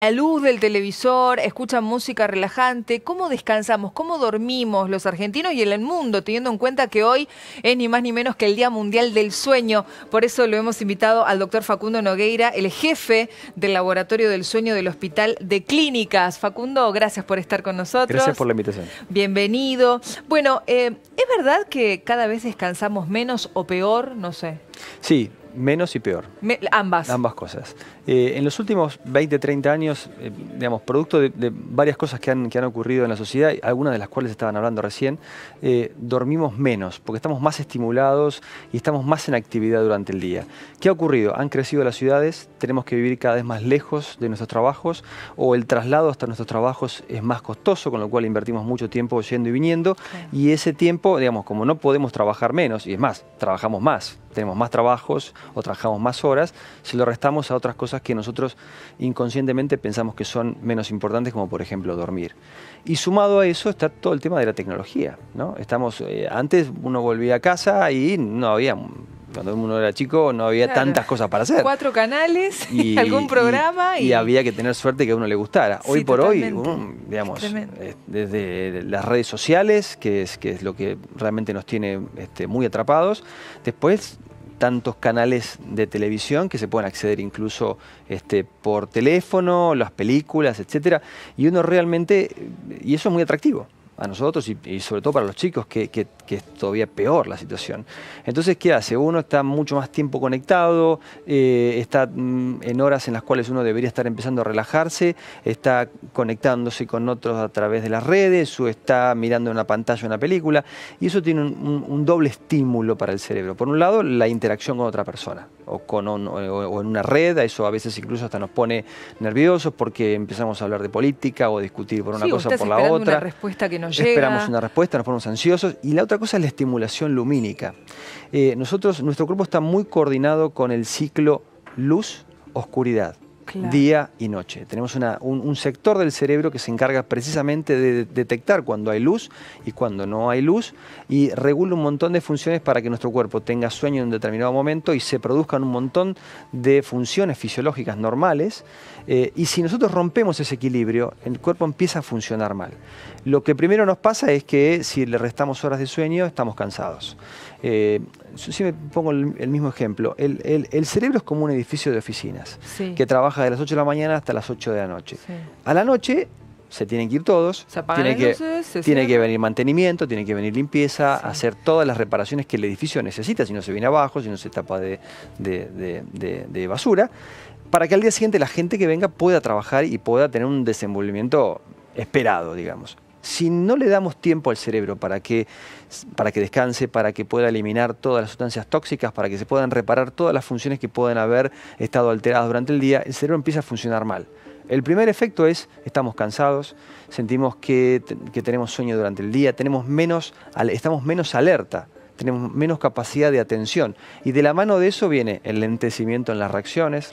La luz del televisor, escuchan música relajante. ¿Cómo descansamos? ¿Cómo dormimos los argentinos y en el mundo? Teniendo en cuenta que hoy es ni más ni menos que el Día Mundial del Sueño. Por eso lo hemos invitado al doctor Facundo Nogueira, el jefe del Laboratorio del Sueño del Hospital de Clínicas. Facundo, gracias por estar con nosotros. Gracias por la invitación. Bienvenido. Bueno, ¿es verdad que cada vez descansamos menos o peor? No sé. Sí, menos y peor. Ambas. Ambas cosas. En los últimos 20, 30 años, digamos, producto de varias cosas que han ocurrido en la sociedad, algunas de las cuales estaban hablando recién, dormimos menos, porque estamos más estimulados y estamos más en actividad durante el día. ¿Qué ha ocurrido? Han crecido las ciudades, tenemos que vivir cada vez más lejos de nuestros trabajos, o el traslado hasta nuestros trabajos es más costoso, con lo cual invertimos mucho tiempo yendo y viniendo, y ese tiempo, digamos, como no podemos trabajar menos, y es más, trabajamos más, tenemos más trabajos o trabajamos más horas, se lo restamos a otras cosas que nosotros inconscientemente pensamos que son menos importantes, como por ejemplo dormir. Y sumado a eso está todo el tema de la tecnología, ¿no? Antes uno volvía a casa y no había, cuando uno era chico, no había tantas cosas para hacer. 4 canales y algún programa. Y había que tener suerte que a uno le gustara. Sí, hoy por totalmente. hoy, digamos, desde las redes sociales, que es lo que realmente nos tiene muy atrapados, después tantos canales de televisión que se pueden acceder incluso por teléfono, las películas, etcétera, y uno realmente, y eso es muy atractivo a nosotros y sobre todo para los chicos, que es todavía peor la situación. Entonces, ¿qué hace? Uno está mucho más tiempo conectado, está en horas en las cuales uno debería estar empezando a relajarse, está conectándose con otros a través de las redes o está mirando en una pantalla una película, y eso tiene un doble estímulo para el cerebro. Por un lado, la interacción con otra persona o en una red, a eso a veces incluso hasta nos pone nerviosos porque empezamos a hablar de política o discutir por una cosa o por la otra. Una respuesta que nos llega. Esperamos una respuesta, nos ponemos ansiosos. Y la otra cosa es la estimulación lumínica. Nuestro cuerpo está muy coordinado con el ciclo luz-oscuridad. Claro. Día y noche. Tenemos un sector del cerebro que se encarga precisamente de detectar cuando hay luz y cuando no hay luz, y regula un montón de funciones para que nuestro cuerpo tenga sueño en un determinado momento y se produzcan un montón de funciones fisiológicas normales, y si nosotros rompemos ese equilibrio, el cuerpo empieza a funcionar mal. Lo que primero nos pasa es que si le restamos horas de sueño, estamos cansados. Yo siempre pongo el mismo ejemplo. El cerebro es como un edificio de oficinas, sí, que trabaja de las 8 de la mañana hasta las 8 de la noche. Sí. A la noche se tienen que ir todos, tiene que venir mantenimiento, tiene que venir limpieza, sí, hacer todas las reparaciones que el edificio necesita, si no se viene abajo, si no se tapa de basura, para que al día siguiente la gente que venga pueda trabajar y pueda tener un desenvolvimiento esperado, digamos. Si no le damos tiempo al cerebro para que descanse, para que pueda eliminar todas las sustancias tóxicas, para que se puedan reparar todas las funciones que pueden haber estado alteradas durante el día, el cerebro empieza a funcionar mal. El primer efecto es, estamos cansados, sentimos que tenemos sueño durante el día, estamos menos alerta, tenemos menos capacidad de atención. Y de la mano de eso viene el lentecimiento en las reacciones,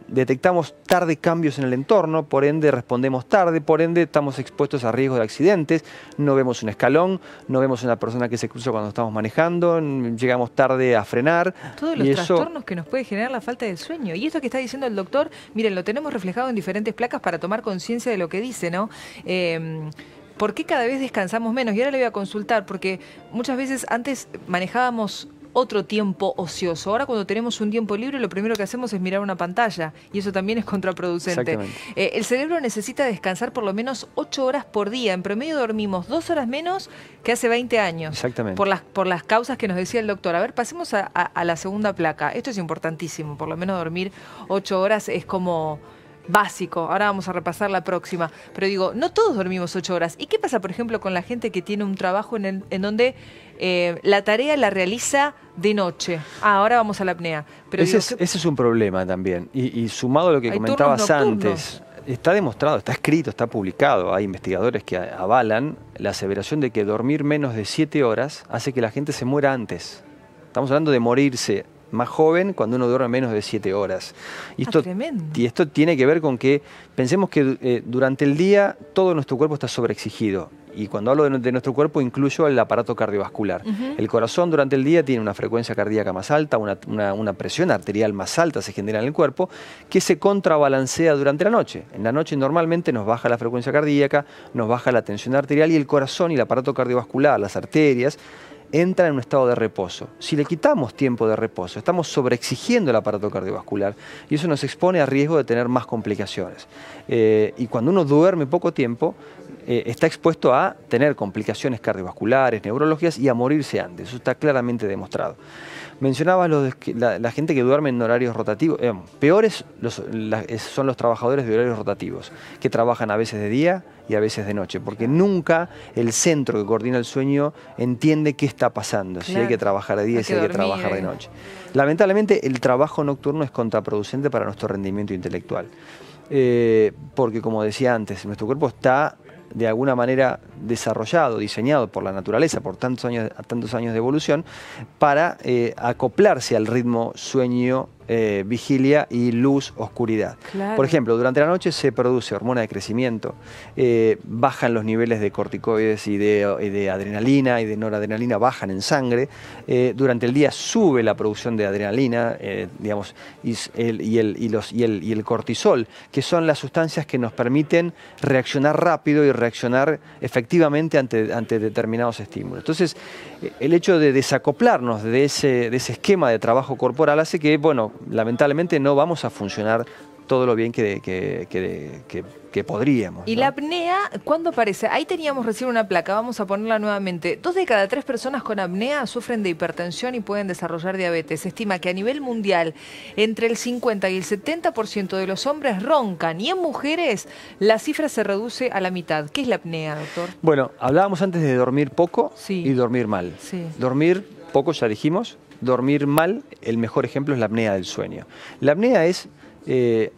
detectamos tarde cambios en el entorno, por ende respondemos tarde, por ende estamos expuestos a riesgos de accidentes, no vemos un escalón, no vemos una persona que se cruza cuando estamos manejando, llegamos tarde a frenar. Todos los trastornos que nos puede generar la falta de sueño. Y esto que está diciendo el doctor, miren, lo tenemos reflejado en diferentes placas para tomar conciencia de lo que dice, ¿no? ¿Por qué cada vez descansamos menos? Y ahora le voy a consultar, porque muchas veces antes manejábamos otro tiempo ocioso. Ahora cuando tenemos un tiempo libre, lo primero que hacemos es mirar una pantalla, y eso también es contraproducente. El cerebro necesita descansar por lo menos 8 horas por día. En promedio dormimos 2 horas menos que hace 20 años. Exactamente. Por las causas que nos decía el doctor. A ver, pasemos a la segunda placa. Esto es importantísimo. Por lo menos dormir 8 horas es como básico. Ahora vamos a repasar la próxima. Pero digo, no todos dormimos 8 horas. ¿Y qué pasa, por ejemplo, con la gente que tiene un trabajo en donde la tarea la realiza de noche? Ahora vamos a la apnea. Pero ese es un problema también. Y sumado a lo que comentabas antes, está demostrado, está escrito, está publicado. Hay investigadores que avalan la aseveración de que dormir menos de 7 horas hace que la gente se muera antes. Estamos hablando de morirse más joven cuando uno duerme menos de 7 horas. Y esto tiene que ver con que pensemos que durante el día todo nuestro cuerpo está sobreexigido. Y cuando hablo de nuestro cuerpo, incluyo el aparato cardiovascular. El corazón durante el día tiene una frecuencia cardíaca más alta, una presión arterial más alta se genera en el cuerpo, que se contrabalancea durante la noche. En la noche normalmente nos baja la frecuencia cardíaca, nos baja la tensión arterial y el corazón y el aparato cardiovascular, las arterias, entran en un estado de reposo. Si le quitamos tiempo de reposo, estamos sobreexigiendo el aparato cardiovascular y eso nos expone a riesgo de tener más complicaciones. Y cuando uno duerme poco tiempo, está expuesto a tener complicaciones cardiovasculares, neurológicas y a morirse antes. Eso está claramente demostrado. Mencionabas la gente que duerme en horarios rotativos. Peores son los trabajadores de horarios rotativos, que trabajan a veces de día y a veces de noche, porque nunca el centro que coordina el sueño entiende qué está pasando, si hay que trabajar de día y si hay que trabajar de noche. Lamentablemente el trabajo nocturno es contraproducente para nuestro rendimiento intelectual, porque como decía antes, nuestro cuerpo está de alguna manera desarrollado, diseñado por la naturaleza, por tantos años de evolución, para acoplarse al ritmo sueño, vigilia y luz, oscuridad. Claro. Por ejemplo, durante la noche se produce hormona de crecimiento, bajan los niveles de corticoides y de adrenalina y de noradrenalina, bajan en sangre. Durante el día sube la producción de adrenalina, digamos, y el cortisol, que son las sustancias que nos permiten reaccionar rápido y reaccionar efectivamente ante determinados estímulos. Entonces, el hecho de desacoplarnos de ese esquema de trabajo corporal hace que, bueno, lamentablemente no vamos a funcionar todo lo bien que podríamos. ¿Y la apnea cuándo aparece? Ahí teníamos recién una placa, vamos a ponerla nuevamente. 2 de cada 3 personas con apnea sufren de hipertensión y pueden desarrollar diabetes. Se estima que a nivel mundial entre el 50 y el 70% de los hombres roncan y en mujeres la cifra se reduce a la mitad. ¿Qué es la apnea, doctor? Bueno, hablábamos antes de dormir poco y dormir mal. Sí. Dormir poco, ya dijimos. Dormir mal, el mejor ejemplo es la apnea del sueño. La apnea se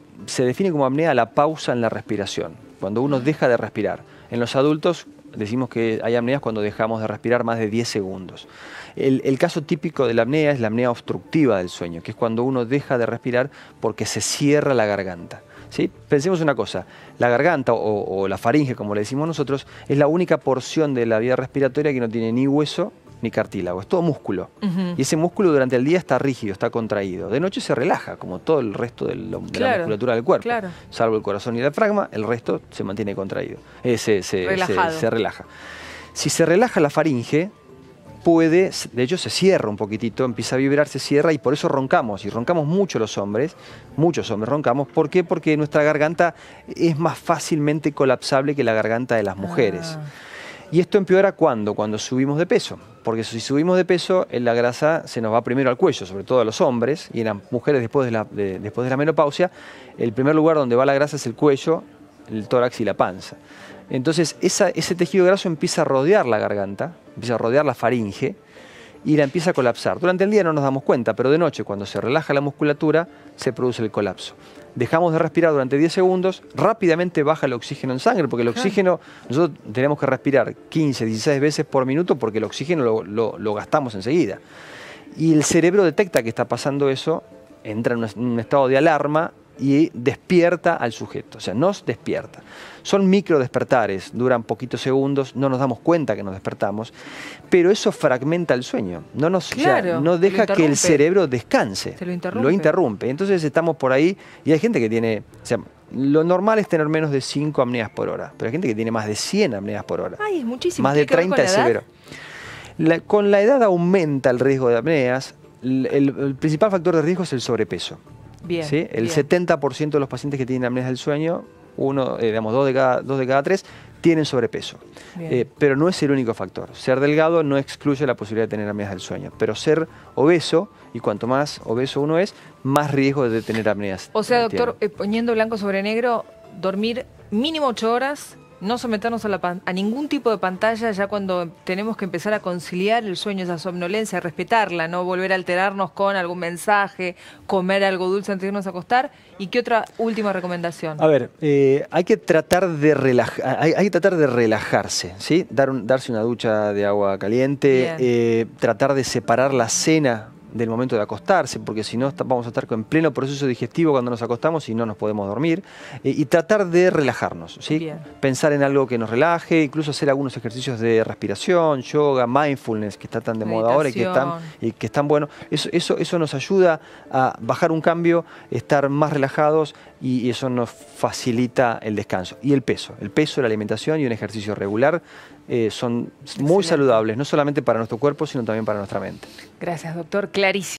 define como apnea la pausa en la respiración, cuando uno deja de respirar. En los adultos decimos que hay apneas cuando dejamos de respirar más de 10 segundos. El caso típico de la apnea es la apnea obstructiva del sueño, que es cuando uno deja de respirar porque se cierra la garganta. ¿Sí? Pensemos una cosa, la garganta o la faringe, como le decimos nosotros, es la única porción de la vía respiratoria que no tiene ni hueso ni cartílago, es todo músculo. Y ese músculo durante el día está rígido, está contraído. De noche se relaja, como todo el resto de la musculatura del cuerpo. Salvo el corazón y el diafragma, el resto se mantiene contraído. Se relaja. Si se relaja la faringe, de hecho se cierra un poquitito, empieza a vibrar, se cierra y por eso roncamos. Y roncamos mucho los hombres, muchos hombres roncamos. ¿Por qué? Porque nuestra garganta es más fácilmente colapsable que la garganta de las mujeres. Y esto empeora cuando subimos de peso, porque si subimos de peso, la grasa se nos va primero al cuello, sobre todo a los hombres, y en las mujeres después de la menopausia, el primer lugar donde va la grasa es el cuello, el tórax y la panza. Entonces ese tejido graso empieza a rodear la garganta, empieza a rodear la faringe y la empieza a colapsar. Durante el día no nos damos cuenta, pero de noche, cuando se relaja la musculatura, se produce el colapso. Dejamos de respirar durante 10 segundos, rápidamente baja el oxígeno en sangre, porque el oxígeno, nosotros tenemos que respirar 15, 16 veces por minuto porque el oxígeno lo gastamos enseguida. Y el cerebro detecta que está pasando eso, entra en un estado de alarma y despierta al sujeto, o sea, nos despierta. Son micro despertares, duran poquitos segundos, no nos damos cuenta que nos despertamos, pero eso fragmenta el sueño, no deja que el cerebro descanse, lo interrumpe. Entonces estamos por ahí y hay gente que tiene, lo normal es tener menos de 5 apneas por hora, pero hay gente que tiene más de 100 apneas por hora. Ay, es muchísimo. Más de 30 es severo. Con la edad aumenta el riesgo de apneas. El principal factor de riesgo es el sobrepeso. Bien, ¿sí? El 70% de los pacientes que tienen apneas del sueño, dos de cada 3, tienen sobrepeso. Pero no es el único factor. Ser delgado no excluye la posibilidad de tener apneas del sueño. Pero ser obeso, y cuanto más obeso uno es, más riesgo de tener apneas. O sea, doctor, poniendo blanco sobre negro, dormir mínimo 8 horas, no someternos a ningún tipo de pantalla ya cuando tenemos que empezar a conciliar el sueño, esa somnolencia, respetarla, no volver a alterarnos con algún mensaje, comer algo dulce antes de irnos a acostar. ¿Y qué otra última recomendación? A ver, hay que tratar de relajarse, ¿sí? Darse una ducha de agua caliente, tratar de separar la cena del momento de acostarse, porque si no vamos a estar en pleno proceso digestivo cuando nos acostamos y no nos podemos dormir, y tratar de relajarnos, ¿sí? Bien. Pensar en algo que nos relaje, incluso hacer algunos ejercicios de respiración, yoga, mindfulness, que está tan de moda ahora y que están buenos. Eso nos ayuda a bajar un cambio, estar más relajados, y eso nos facilita el descanso. Y el peso, la alimentación y un ejercicio regular son muy saludables, no solamente para nuestro cuerpo, sino también para nuestra mente. Gracias, doctor. Clarísimo.